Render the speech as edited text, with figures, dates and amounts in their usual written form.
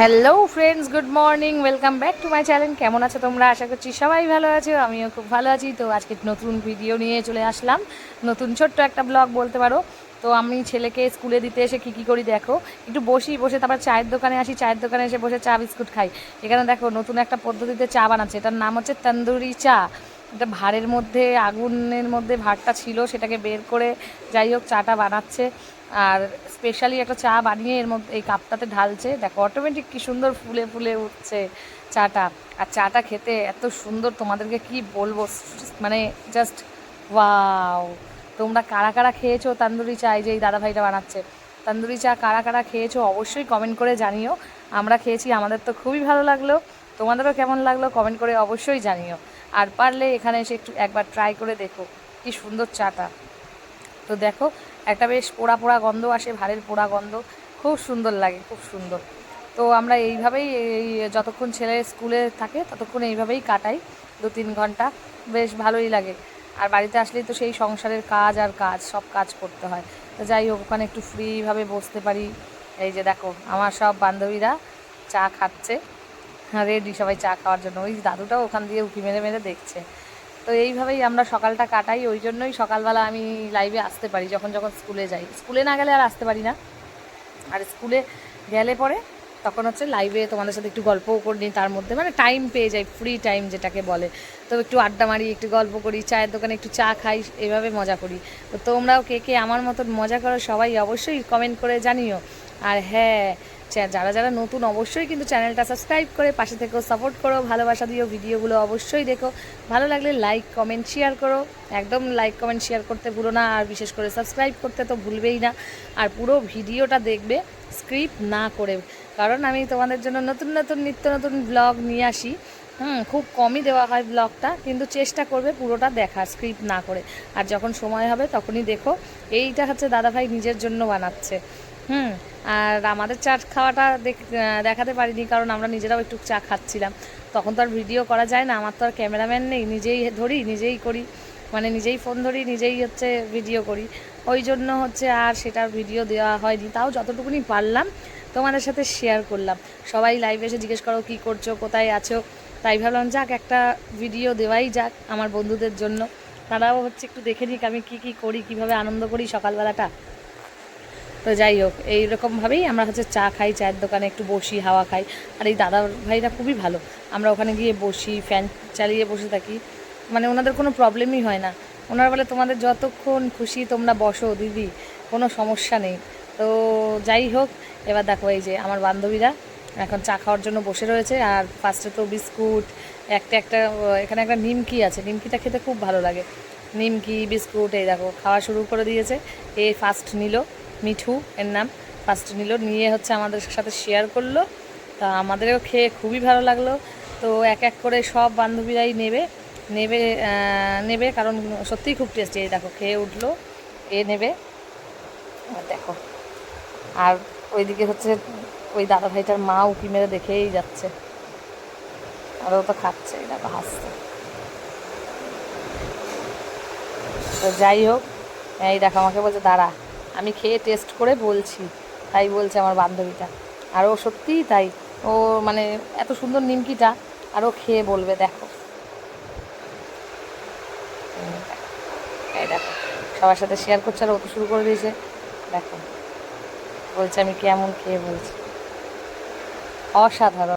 Hello friends, good morning, welcome back to my channel. কেমন আছো তোমরা? আশা করছি সবাই ভালো আছো, আমিও খুব ভালো আছি। তো আজকে নতুন ভিডিও নিয়ে চলে আসলাম, নতুন ছোট্ট একটা ব্লগ বলতে পারো। তো আমি ছেলেকে স্কুলে দিতে এসে কী করি দেখো, একটু বসে তারপর চায়ের দোকানে আসি, চায়ের দোকানে এসে বসে চা বিস্কুট খাই। এখানে দেখো নতুন একটা পদ্ধতিতে চা বানাচ্ছে, এটার নাম হচ্ছে তন্দুরি চা। এটা ভাঁড়ের মধ্যে, আগুনের মধ্যে ভাঁড়টা ছিল, সেটাকে বের করে যাই হোক চাটা বানাচ্ছে। আর স্পেশালি একটা চা বানিয়ে এর মধ্যে এই কাপটাতে ঢালছে, দেখো অটোমেটিক কী সুন্দর ফুলে ফুলে উঠছে চাটা। আর চাটা খেতে এত সুন্দর, তোমাদেরকে কি বলবো, মানে জাস্ট ওয়াও। তোমরা কারা কারা খেয়েছো তান্দুরি চা? এই যে এই দাদাভাইটা বানাচ্ছে তান্দুরি চা, কারা কারা খেয়েছো অবশ্যই কমেন্ট করে জানিও। আমরা খেয়েছি, আমাদের তো খুবই ভালো লাগলো। তোমাদেরও কেমন লাগলো কমেন্ট করে অবশ্যই জানিও। আর পারলে এখানে এসে একটু একবার ট্রাই করে দেখো কি সুন্দর চাটা। তো দেখো একটা বেশ পোড়া পোড়া গন্ধ আসে, ভাঁড়ের পোড়া গন্ধ, খুব সুন্দর লাগে, খুব সুন্দর। তো আমরা এইভাবেই এই যতক্ষণ ছেলে স্কুলে থাকে ততক্ষণ এইভাবেই কাটাই, 2-3 ঘন্টা, বেশ ভালোই লাগে। আর বাড়িতে আসলেই তো সেই সংসারের কাজ আর কাজ, সব কাজ করতে হয়। তো যাই হোক, ওখানে একটু ফ্রিভাবে বসতে পারি। এই যে দেখো আমার সব বান্ধবীরা চা খাচ্ছে, রেডি সবাই চা খাওয়ার জন্য। ওই দাদুটাও ওখান দিয়ে উঁকি মেরে মেরে দেখছে। তো এইভাবেই আমরা সকালটা কাটাই, ওই জন্যই সকালবেলা আমি লাইভে আসতে পারি যখন যখন স্কুলে যাই। স্কুলে না গেলে আর আসতে পারি না, আর স্কুলে গেলে পরে তখন হচ্ছে লাইভে তোমাদের সাথে একটু গল্পও করি, তার মধ্যে মানে টাইম পেয়ে যাই, ফ্রি টাইম যেটাকে বলে। তো একটু আড্ডা মারি, একটু গল্প করি, চায়ের দোকানে একটু চা খাই, এইভাবে মজা করি। তো তোমরাও কে কে আমার মতন মজা করো সবাই অবশ্যই কমেন্ট করে জানিও। আর হ্যাঁ, যারা যারা নতুন অবশ্যই কিন্তু চ্যানেলটা সাবস্ক্রাইব করে পাশে থেকেও সাপোর্ট করো, ভালোবাসা দিও, ভিডিওগুলো অবশ্যই দেখো, ভালো লাগলে লাইক কমেন্ট শেয়ার করো। একদম লাইক কমেন্ট শেয়ার করতে ভুলো না, আর বিশেষ করে সাবস্ক্রাইব করতে তো ভুলবেই না। আর পুরো ভিডিওটা দেখবে স্ক্রিপ্ট না করে, কারণ আমি তোমাদের জন্য নতুন নতুন নিত্য নতুন ব্লগ নিয়ে আসি। খুব কমই দেওয়া হয় ব্লগটা, কিন্তু চেষ্টা করবে পুরোটা দেখার, স্ক্রিপ্ট না করে। আর যখন সময় হবে তখনই দেখো। এইটা হচ্ছে দাদাভাই নিজের জন্য বানাচ্ছে। আর আমাদের চা খাওয়াটা দেখাতে পারিনি, কারণ আমরা নিজেরাও একটু চা খাচ্ছিলাম। তখন তো আর ভিডিও করা যায় না, আমার তো আর ক্যামেরাম্যান নেই, নিজেই ধরি নিজেই করি, মানে নিজেই ফোন ধরি নিজেই হচ্ছে ভিডিও করি। ওই জন্য হচ্ছে আর সেটার ভিডিও দেওয়া হয়নি, তাও যতটুকুনি পারলাম তোমাদের সাথে শেয়ার করলাম। সবাই লাইভে এসে জিজ্ঞেস করো কী করছো, কোথায় আছো, তাই ভাবলাম যাক একটা ভিডিও দেওয়াই যাক আমার বন্ধুদের জন্য। তারাও হচ্ছে একটু দেখে নিক আমি কী কী করি, কীভাবে আনন্দ করি সকালবেলাটা। তো যাই হোক, এইরকমভাবেই আমরা হচ্ছে চা খাই, চায়ের দোকানে একটু বসি, হাওয়া খাই। আর এই দাদা ভাইরা খুবই ভালো, আমরা ওখানে গিয়ে বসি, ফ্যান চালিয়ে বসে থাকি, মানে ওনাদের কোনো প্রবলেমই হয় না। ওনারা বলে তোমাদের যতক্ষণ খুশি তোমরা বসো দিদি, কোনো সমস্যা নেই। তো যাই হোক, এবার দেখো এই যে আমার বান্ধবীরা এখন চা খাওয়ার জন্য বসে রয়েছে। আর ফার্স্টে তো বিস্কুট, একটা একটা এখানে একটা নিমকি আছে, নিমকিটা খেতে খুব ভালো লাগে। নিমকি বিস্কুট এই দেখো খাওয়া শুরু করে দিয়েছে। এ ফার্স্ট নিল, মিঠু এর নাম, ফার্স্ট নিল, নিয়ে হচ্ছে আমাদের সাথে শেয়ার করলো। তা আমাদেরও খেয়ে খুবই ভালো লাগলো। তো এক এক করে সব বান্ধবীরাই নেবে নেবে নেবে, কারণ সত্যিই খুব টেস্টি। এই দেখো খেয়ে উঠলো, এ নেবে, আর দেখো। আর ওইদিকে হচ্ছে ওই দাদা ভাইটার মা উঁকি মেরে দেখেই যাচ্ছে, আর ও তো খাচ্ছে, এই দেখো হাসছে। তো যাই হোক, এই দেখো আমাকে বলছে দাঁড়া আমি খেয়ে টেস্ট করে বলছি, তাই বলছে আমার বান্ধবীটা। আর ও সত্যিই তাই, ও মানে এত সুন্দর নিমকিটা, আর ও খেয়ে বলবে। দেখো এই দেখো সবার সাথে শেয়ার করছে, আর ও তো শুরু করে দিয়েছে। দেখো বলছে আমি কেমন খেয়ে বলছি, অসাধারণ।